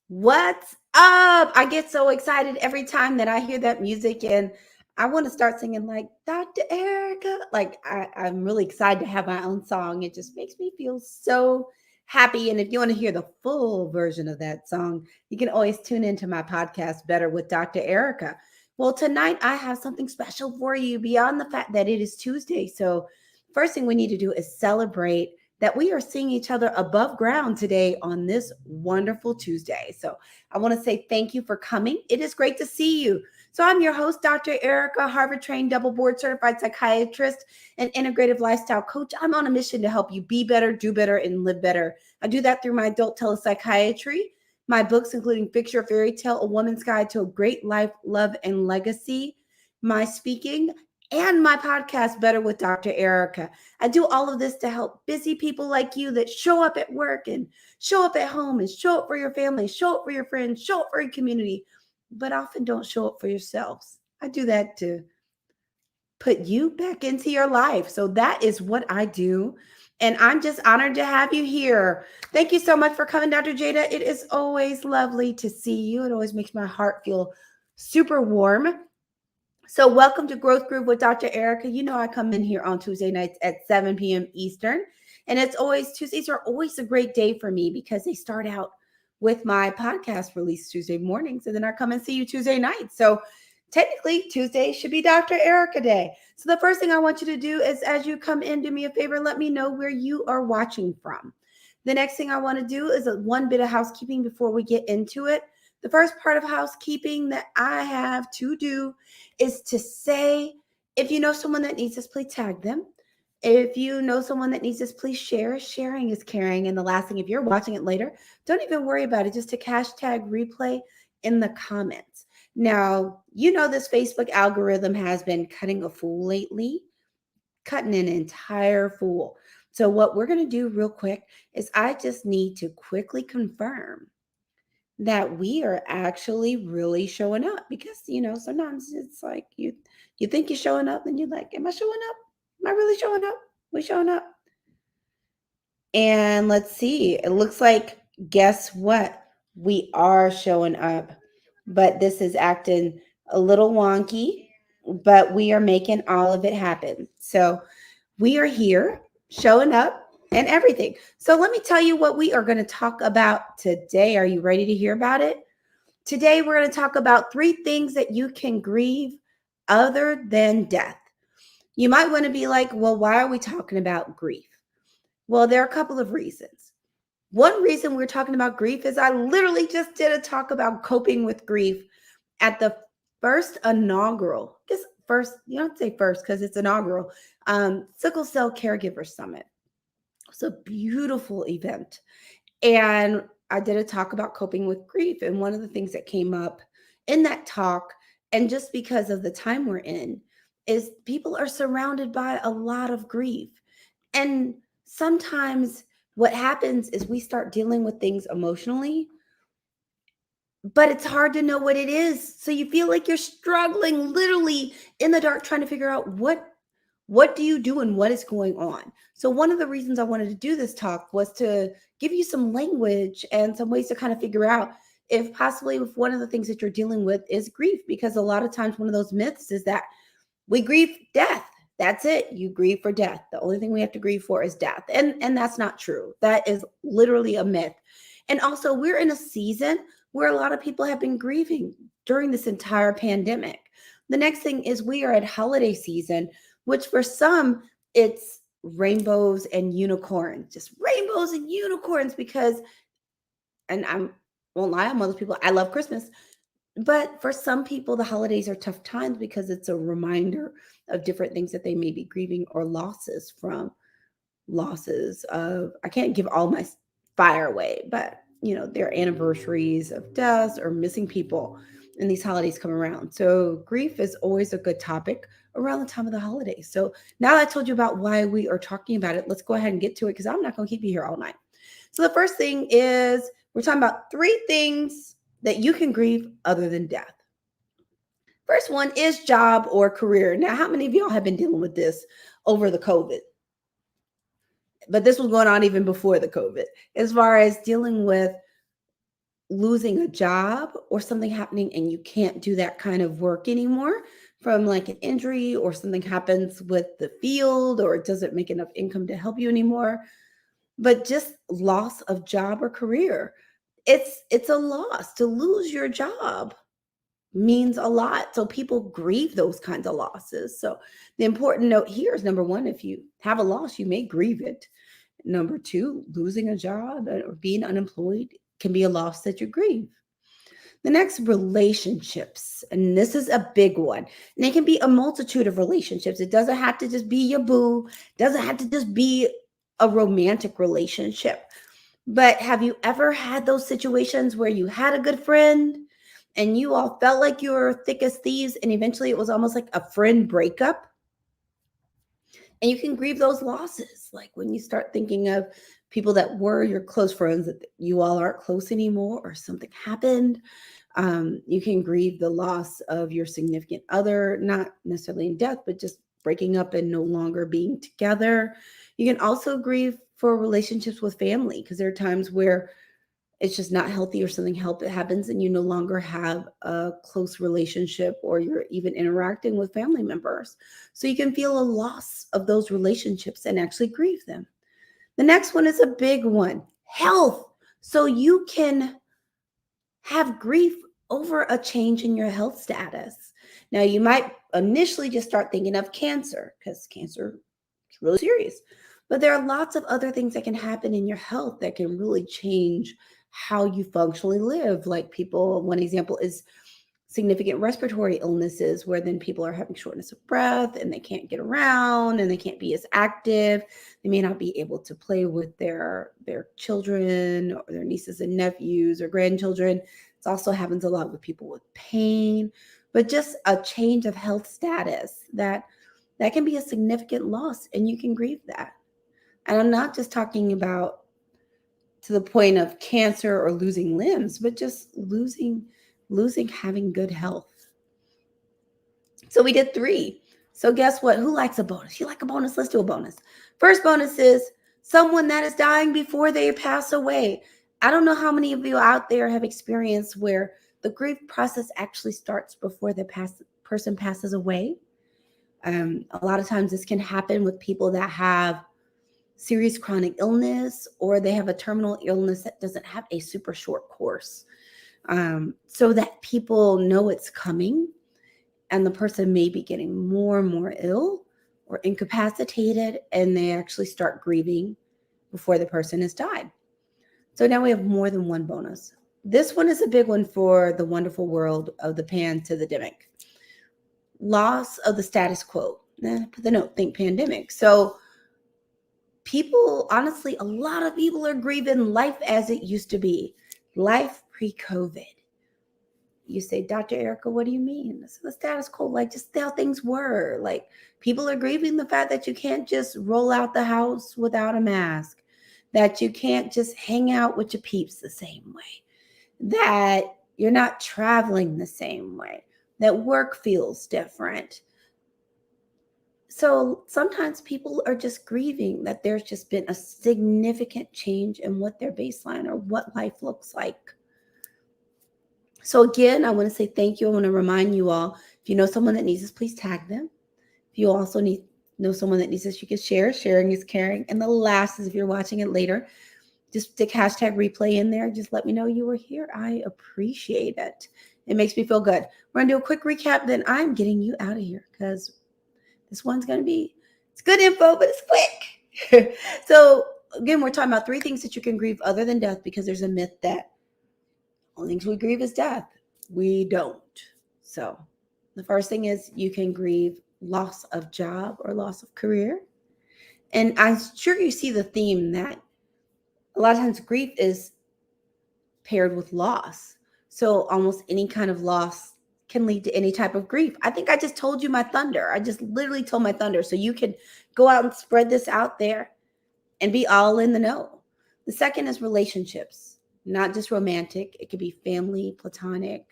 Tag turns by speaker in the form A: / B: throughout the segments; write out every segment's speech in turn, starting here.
A: What's up? I get so excited every time that I hear that music, and I want to start singing like Dr. Erica. I'm really excited to have my own song. It just makes me feel so happy. And if you want to hear the full version of that song, you can always tune into my podcast, Better with Dr. Erica. Well, tonight I have something special for you beyond the fact that it is Tuesday. So, first thing we need to do is celebrate that we are seeing each other above ground today on this wonderful Tuesday. So I want to say thank you for coming. It is great to see you. So I'm your host, Dr. Erica, Harvard trained, double board certified psychiatrist and integrative lifestyle coach. I'm on a mission to help you be better, do better, and live better. I do that through my adult telepsychiatry, my books, including Fix Your Fairy Tale, A Woman's Guide to a Great Life, Love, and Legacy, my speaking, and my podcast, Better with Dr. Erica. I do all of this to help busy people like you that show up at work and show up at home and show up for your family, show up for your friends, show up for your community, but often don't show up for yourselves. I do that to put you back into your life. So that is what I do. And I'm just honored to have you here. Thank you so much for coming, Dr. Jada. It is always lovely to see you. It always makes my heart feel super warm. So, welcome to Growth Groove with Dr. Erica. You know, I come in here on Tuesday nights at 7 p.m. Eastern. And Tuesdays are always a great day for me because they start out with my podcast release Tuesday mornings. And then I come and see you Tuesday nights. So, technically, Tuesday should be Dr. Erica Day. So, the first thing I want you to do is as you come in, do me a favor, let me know where you are watching from. The next thing I want to do is one bit of housekeeping before we get into it. The first part of housekeeping that I have to do is to say, if you know someone that needs this, please tag them. If you know someone that needs this, please share. Sharing is caring. And the last thing, if you're watching it later, don't even worry about it. Just take hashtag replay in the comments. Now, you know this Facebook algorithm has been cutting a fool lately, cutting an entire fool. So what we're going to do real quick is I just need to quickly confirm that we are actually really showing up because sometimes it's like you think you're showing up and you're like, am I showing up? Am I really showing up? We showing up? And let's see, it looks like, guess what, we are showing up, but this is acting a little wonky, but we are making all of it happen. So we are here showing up and everything. So let me tell you what we are going to talk about today. Are you ready to hear about it? Today, we're going to talk about 3 things that you can grieve other than death. You might want to be like, well, why are we talking about grief? Well, there are a couple of reasons. One reason we're talking about grief is I literally just did a talk about coping with grief at the first inaugural, I guess first, you don't say first because it's inaugural, Sickle Cell Caregiver Summit. It's a beautiful event. And I did a talk about coping with grief. And one of the things that came up in that talk, and just because of the time we're in, is people are surrounded by a lot of grief. And sometimes what happens is we start dealing with things emotionally, but it's hard to know what it is. So you feel like you're struggling literally in the dark trying to figure out what do you do and what is going on. So one of the reasons I wanted to do this talk was to give you some language and some ways to kind of figure out if possibly if one of the things that you're dealing with is grief, because a lot of times one of those myths is that we grieve death. That's it. You grieve for death. The only thing we have to grieve for is death. And that's not true. That is literally a myth. And also, we're in a season where a lot of people have been grieving during this entire pandemic. The next thing is we are at holiday season, which for some, it's rainbows and unicorns, just rainbows and unicorns because, and I won't lie, I'm one of those people, I love Christmas. But for some people, the holidays are tough times because it's a reminder of different things that they may be grieving or losses of, I can't give all my fire away, but their anniversaries of deaths or missing people, and these holidays come around. So grief is always a good topic around the time of the holidays. So now that I told you about why we are talking about it, let's go ahead and get to it because I'm not going to keep you here all night. So the first thing is we're talking about 3 things that you can grieve other than death. First one is job or career. Now, how many of y'all have been dealing with this over the COVID? But this was going on even before the COVID, as far as dealing with losing a job or something happening and you can't do that kind of work anymore from like an injury, or something happens with the field, or it doesn't make enough income to help you anymore. But just loss of job or career, it's a loss. To lose your job means a lot. So people grieve those kinds of losses. So the important note here is, number one, if you have a loss, you may grieve it. Number two, losing a job or being unemployed can be a loss that you grieve. The next, relationships. And this is a big one. And it can be a multitude of relationships. It doesn't have to just be your boo, it doesn't have to just be a romantic relationship. But have you ever had those situations where you had a good friend and you all felt like you were thick as thieves, and eventually it was almost like a friend breakup? And you can grieve those losses. Like when you start thinking of people that were your close friends that you all aren't close anymore, or something happened. You can grieve the loss of your significant other, not necessarily in death, but just breaking up and no longer being together. You can also grieve for relationships with family, because there are times where it's just not healthy, or something happens and you no longer have a close relationship, or you're even interacting with family members. So you can feel a loss of those relationships and actually grieve them. The next one is a big one, health. So you can have grief over a change in your health status. Now, you might initially just start thinking of cancer, because cancer is really serious. But there are lots of other things that can happen in your health that can really change how you functionally live. Like people, one example is significant respiratory illnesses, where then people are having shortness of breath and they can't get around and they can't be as active. They may not be able to play with their children or their nieces and nephews or grandchildren. It also happens a lot with people with pain, but just a change of health status that can be a significant loss, and you can grieve that. And I'm not just talking about to the point of cancer or losing limbs, but just losing having good health. So we did three. So guess what? Who likes a bonus? You like a bonus? Let's do a bonus. First bonus is someone that is dying before they pass away. I don't know how many of you out there have experienced where the grief process actually starts before the person passes away. A lot of times this can happen with people that have serious chronic illness, or they have a terminal illness that doesn't have a super short course. So that people know it's coming, and the person may be getting more and more ill or incapacitated, and they actually start grieving before the person has died. So now we have more than one bonus. This one is a big one for the wonderful world of the pandemic. Loss of the status quo. Put the note, think pandemic. So people, honestly, a lot of people are grieving life as it used to be, life pre-COVID. You say, Dr. Erica, what do you mean? It's the status quo, like just how things were. Like people are grieving the fact that you can't just roll out the house without a mask, that you can't just hang out with your peeps the same way, that you're not traveling the same way, that work feels different. So sometimes people are just grieving that there's just been a significant change in what their baseline or what life looks like. So again, I want to say thank you. I want to remind you all, if you know someone that needs this, please tag them. If you also know someone that needs this, you can share. Sharing is caring. And the last is, if you're watching it later, just stick hashtag replay in there. Just let me know you were here. I appreciate it. It makes me feel good. We're going to do a quick recap, then I'm getting you out of here, because this one's going to be, it's good info, but it's quick. So again, we're talking about three things that you can grieve other than death, because there's a myth that only things we grieve is death. We don't. So the first thing is you can grieve loss of job or loss of career. And I'm sure you see the theme that a lot of times grief is paired with loss. So almost any kind of loss can lead to any type of grief. I think I just told you my thunder. I just literally told my thunder. So you can go out and spread this out there and be all in the know. The second is relationships, not just romantic. It could be family, platonic,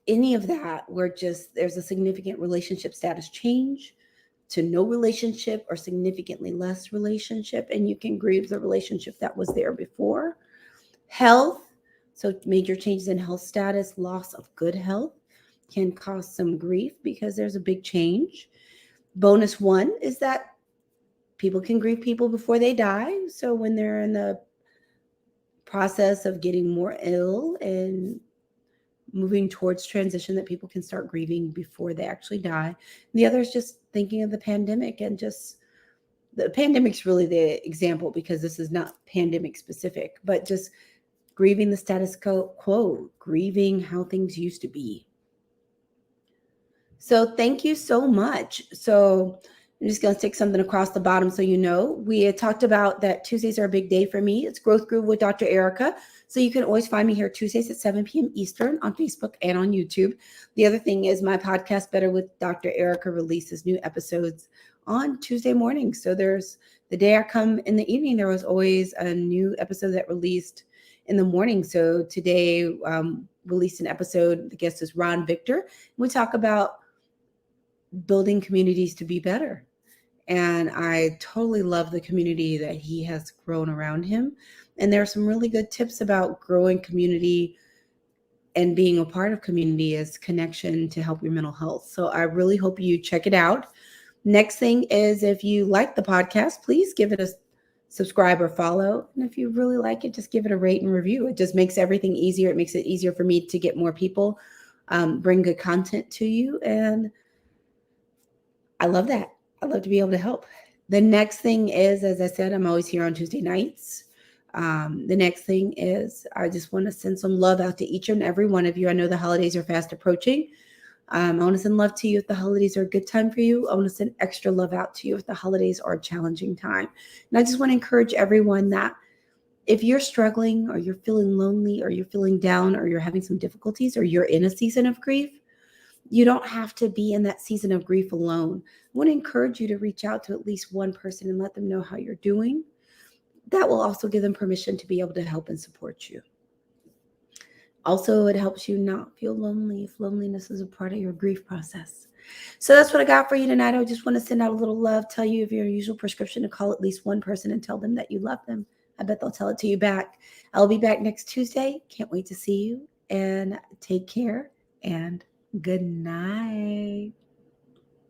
A: any of that, where just there's a significant relationship status change to no relationship or significantly less relationship, and you can grieve the relationship that was there before. Health. So major changes in health status, loss of good health can cause some grief because there's a big change. Bonus one is that people can grieve people before they die. So when they're in the process of getting more ill and moving towards transition, that people can start grieving before they actually die. And the other is just thinking of the pandemic, and just the pandemic's really the example because this is not pandemic specific, but just grieving the status quo, grieving how things used to be. So thank you so much. So I'm just going to stick something across the bottom so you know. We had talked about that Tuesdays are a big day for me. It's Growth Groove with Dr. Erica. So you can always find me here Tuesdays at 7 p.m. Eastern on Facebook and on YouTube. The other thing is my podcast, Better with Dr. Erica, releases new episodes on Tuesday mornings. So there's the day I come in the evening, there was always a new episode that released in the morning. So today released an episode. The guest is Ron Victor. We talk about building communities to be better. And I totally love the community that he has grown around him. And there are some really good tips about growing community and being a part of community as connection to help your mental health. So I really hope you check it out. Next thing is, if you like the podcast, please give it a subscribe or follow. And if you really like it, just give it a rate and review. It just makes everything easier. It makes it easier for me to get more people, bring good content to you. And I love that. I love to be able to help. The next thing is, as I said, I'm always here on Tuesday nights. The next thing is, I just want to send some love out to each and every one of you. I know the holidays are fast approaching. I want to send love to you if the holidays are a good time for you. I want to send extra love out to you if the holidays are a challenging time. And I just want to encourage everyone that if you're struggling, or you're feeling lonely, or you're feeling down, or you're having some difficulties, or you're in a season of grief, you don't have to be in that season of grief alone. I want to encourage you to reach out to at least one person and let them know how you're doing. That will also give them permission to be able to help and support you. Also, it helps you not feel lonely if loneliness is a part of your grief process. So that's what I got for you tonight. I just want to send out a little love, tell you of your usual prescription to call at least one person and tell them that you love them. I bet they'll tell it to you back. I'll be back next Tuesday. Can't wait to see you, and take care, and good night.